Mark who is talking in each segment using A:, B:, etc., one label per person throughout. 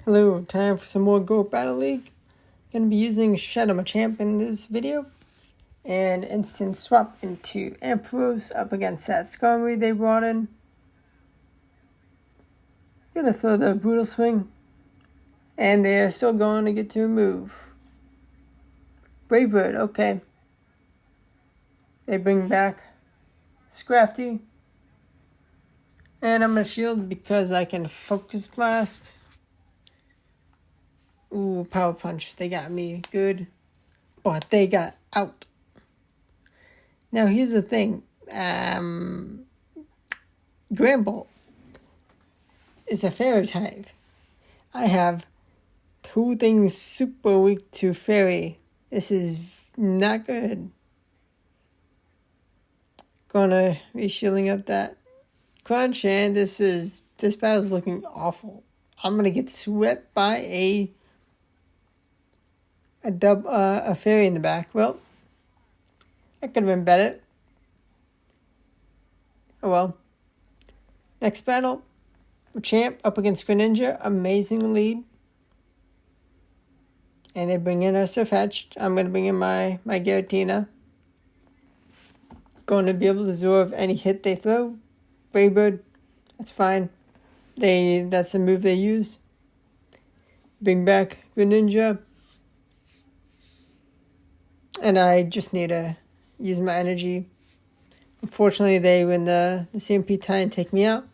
A: Hello, time for some more Go Battle League. Gonna be using Shadow Machamp in this video. And instant swap into Ampharos up against that Skarmory they brought in. Gonna throw the Brutal Swing. And they are still going to get to remove. Brave Bird, okay. They bring back Scrafty. And I'm gonna shield because I can Focus Blast. Ooh, Power Punch, they got me good. But they got out. Now here's the thing. Gramble is a fairy type. I have two things super weak to fairy. This is not good. Gonna be shielding up that crunch, and this battle's looking awful. I'm gonna get swept by a fairy in the back. Well, that could have been better. Oh well. Next battle, Machamp up against Greninja. Amazing lead. And they bring in a Surfetch. I'm going to bring in my Giratina. Going to be able to absorb any hit they throw. Brave Bird, that's fine. That's a move they used. Bring back Greninja. And I just need to use my energy. Unfortunately, they win the CMP tie and take me out.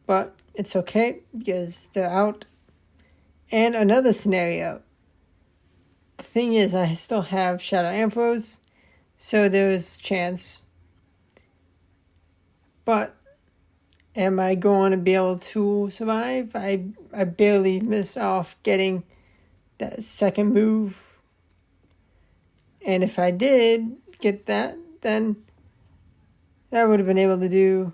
A: But it's okay because they're out. And another scenario. The thing is, I still have Shadow Ampharos, so there's chance. But am I going to be able to survive? I barely missed off getting that second move. And if I did get that, then that would have been able to do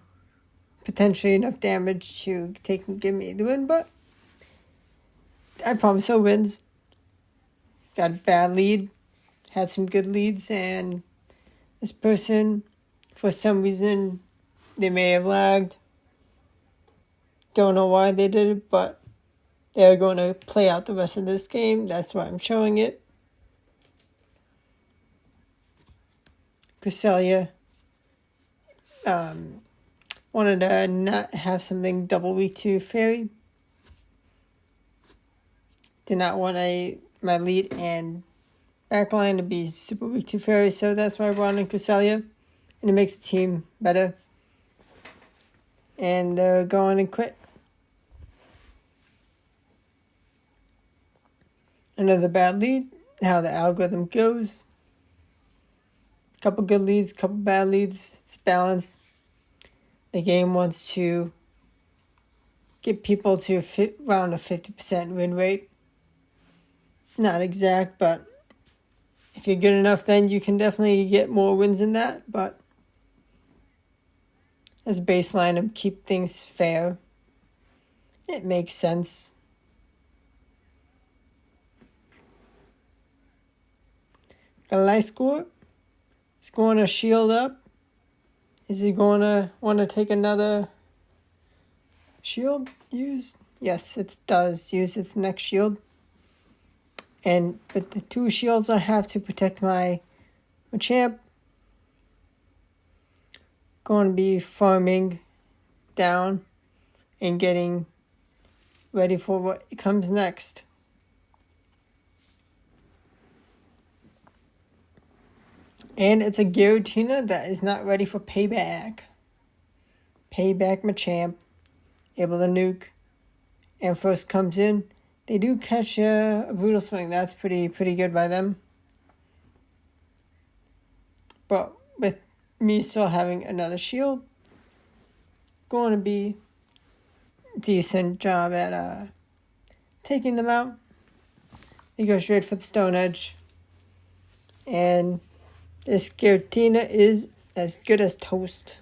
A: potentially enough damage to give me the win. But I promise no wins. Got a bad lead, had some good leads, and this person, for some reason, they may have lagged. Don't know why they did it, but they're going to play out the rest of this game. That's why I'm showing it. Cresselia wanted to not have something double weak to Fairy. Did not want my lead and backline to be super weak to Fairy, so that's why I brought in Cresselia. And it makes the team better. And they're going to quit. Another bad lead, how the algorithm goes. Couple good leads, couple bad leads. It's balanced. The game wants to get people to around a 50% win rate. Not exact, but if you're good enough, then you can definitely get more wins than that. But as a baseline to keep things fair, it makes sense. Got a nice score. He's going to shield up. Is he going to want to take another shield used? Yes, it does use its next shield. And with the two shields, I have to protect my Machamp. Going to be farming down and getting ready for what comes next. And it's a Giratina that is not ready for Payback. Payback Machamp, able to nuke. And first comes in. They do catch a Brutal Swing. That's pretty good by them. But with me still having another shield, going to be a decent job at taking them out. They go straight for the Stone Edge. And this Giratina is as good as toast.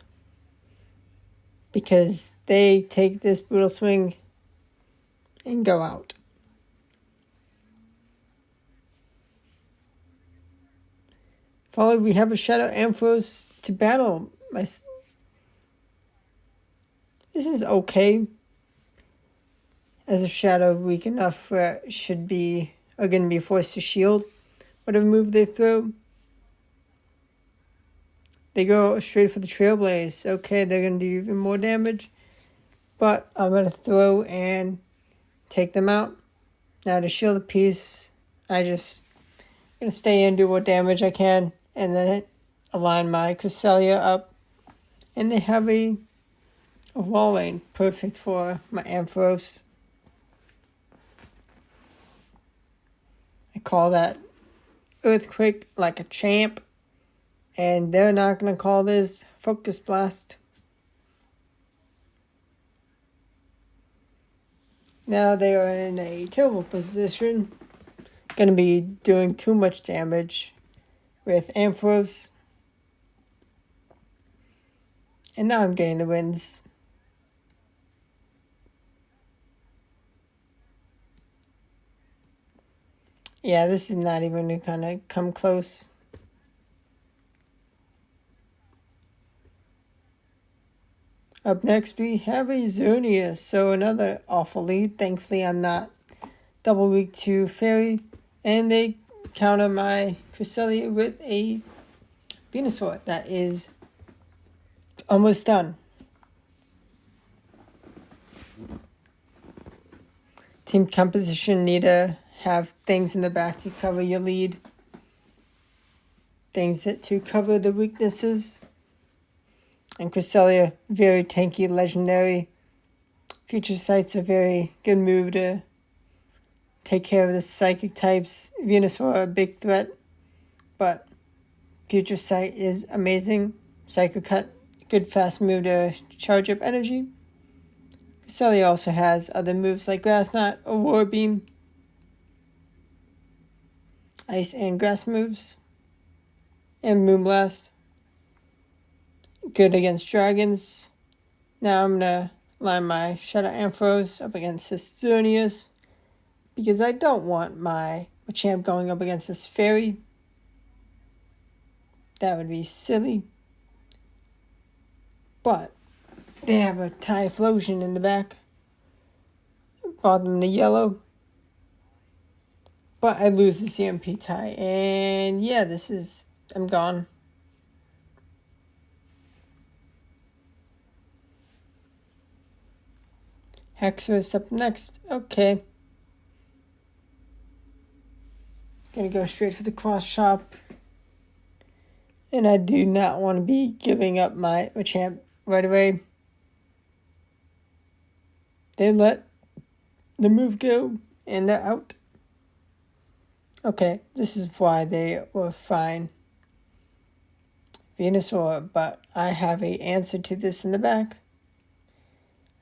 A: Because they take this Brutal Swing and go out. Followed, we have a Shadow Ampharos to battle. This is okay. as a shadow weak enough where it should be are going to be forced to shield whatever move they throw. They go straight for the Trailblaze. Okay, they're going to do even more damage. But I'm going to throw and take them out. Now to shield a piece, I just going to stay in, do what damage I can, and then align my Cresselia up. And they have a wall lane, perfect for my Ampharos. I call that Earthquake like a champ. And they're not going to call this Focus Blast. Now they are in a terrible position. Going to be doing too much damage with Ampharos. And now I'm getting the wins. Yeah, this is not even going to kind of come close. Up next, we have a Xerneas, so another awful lead. Thankfully, I'm not double weak to Fairy, and they counter my Cresselia with a Venusaur. That is almost done. Team composition need to have things in the back to cover your lead. Things to cover the weaknesses. And Cresselia, very tanky, legendary. Future Sight's a very good move to take care of the psychic types. Venusaur, a big threat, but Future Sight is amazing. Psycho Cut, good fast move to charge up energy. Cresselia also has other moves like Grass Knot, Aurora Beam, Ice and Grass moves, and Moonblast. Good against dragons. Now I'm going to line my Shadow Ampharos up against this Xerneas, because I don't want my Machamp going up against this Fairy. That would be silly. But they have a Typhlosion in the back. Bought them the yellow. But I lose the CMP tie. And yeah, I'm gone. Hexorus up next. Okay. Gonna go straight for the cross chop. And I do not want to be giving up my Machamp right away. They let the move go, and they're out. Okay, this is why they were fine. Venusaur, but I have an answer to this in the back.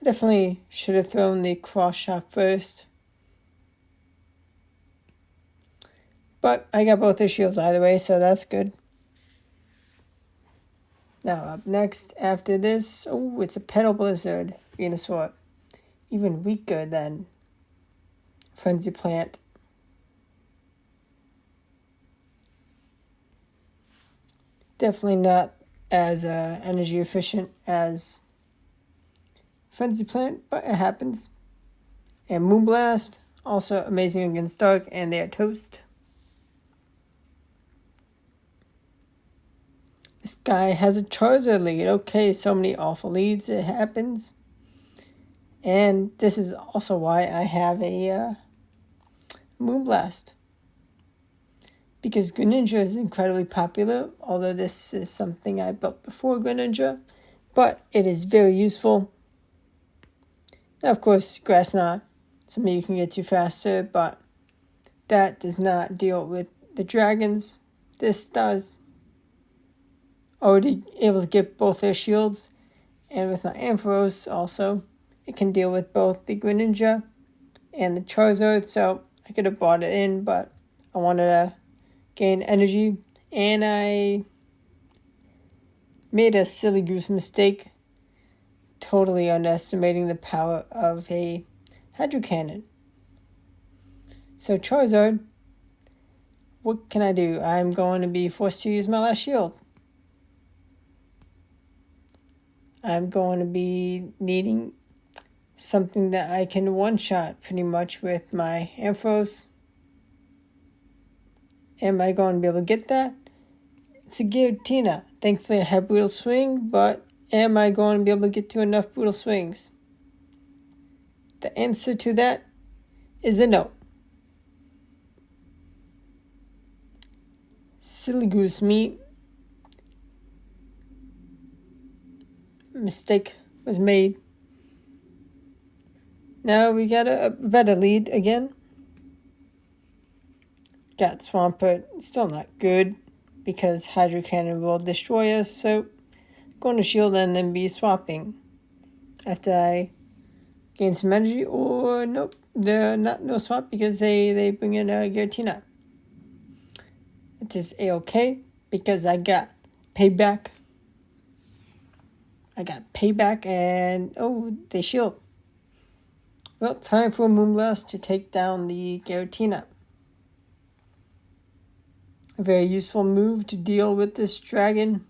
A: I definitely should have thrown the cross shot first. But I got both their shields either way, so that's good. Now up next after this, it's a Petal Blizzard Venusaur. Even weaker than Frenzy Plant. Definitely not as energy efficient as Frenzy Plant, but it happens. And Moonblast, also amazing against Dark, and they are toast. This guy has a Charizard lead. Okay, so many awful leads, it happens. And this is also why I have a Moonblast. Because Greninja is incredibly popular, although this is something I built before Greninja. But it is very useful. Now, of course, Grass Knot, something you can get to faster, but that does not deal with the dragons. This does. Already able to get both their shields, and with my Ampharos also, it can deal with both the Greninja and the Charizard, so I could have bought it in, but I wanted to gain energy, and I made a silly goose mistake, totally underestimating the power of a Hydro Cannon. So Charizard, what can I do? I'm going to be forced to use my last shield. I'm going to be needing something that I can one-shot pretty much with my Ampharos. Am I going to be able to get that? It's a Giratina. Thankfully I have Brutal Swing, but am I going to be able to get to enough Brutal Swings? The answer to that is a no. Silly goose me. Mistake was made. Now we got a better lead again. Got Swampert. Still not good because Hydro Cannon will destroy us. So going to shield and then be swapping after I gain some energy. Or nope, they're not no swap because they bring in a Giratina. It is a-okay because I got Payback. And oh, they shield. Well, time for Moonblast to take down the Giratina. A very useful move to deal with this dragon.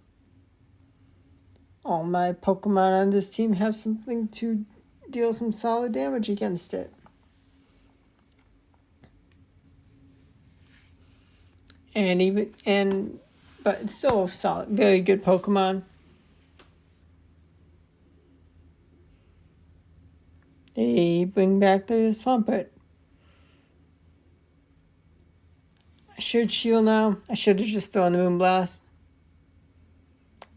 A: All my Pokemon on this team have something to deal some solid damage against it. But it's still a solid, very good Pokemon. They bring back the Swampert. I should shield now. I should have just thrown the Moonblast.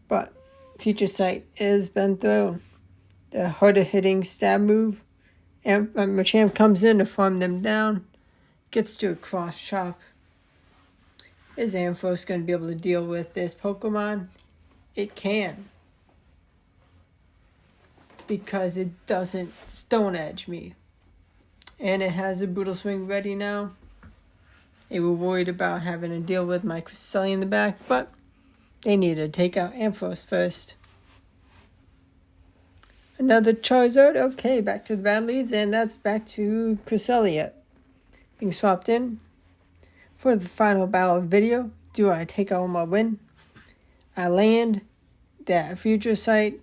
A: But Future Sight has been thrown. The harder hitting stab move. And Machamp comes in to farm them down. Gets to a cross chop. Is Ampharos going to be able to deal with this Pokemon? It can. Because it doesn't Stone Edge me. And it has a Brutal Swing ready now. They were worried about having to deal with my Cresselia in the back, but they needed to take out Ampharos first. Another Charizard. Okay, back to the bad leads, and that's back to Cresselia being swapped in. For the final battle of the video, do I take out my win? I land that Future Sight,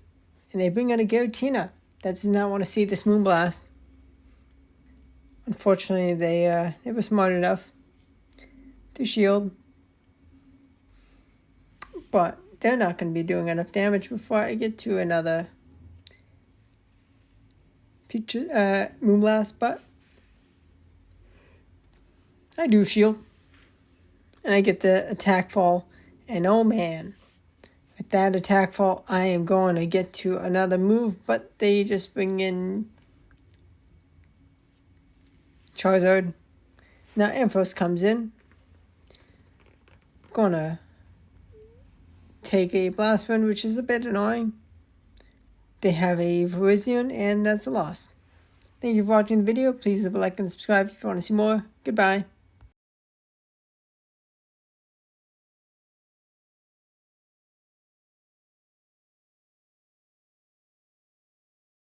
A: and they bring out a Giratina that does not want to see this Moonblast. Unfortunately, they were smart enough to shield, but they're not going to be doing enough damage before I get to another future Moonblast. But I do shield, and I get the attack fall, and oh man, with that attack fall, I am going to get to another move, but they just bring in Charizard. Now Ampharos comes in. Gonna take a Blast Burn, which is a bit annoying. They have a Virizion, and that's a loss. Thank you for watching the video. Please leave a like and subscribe if you want to see more. Goodbye.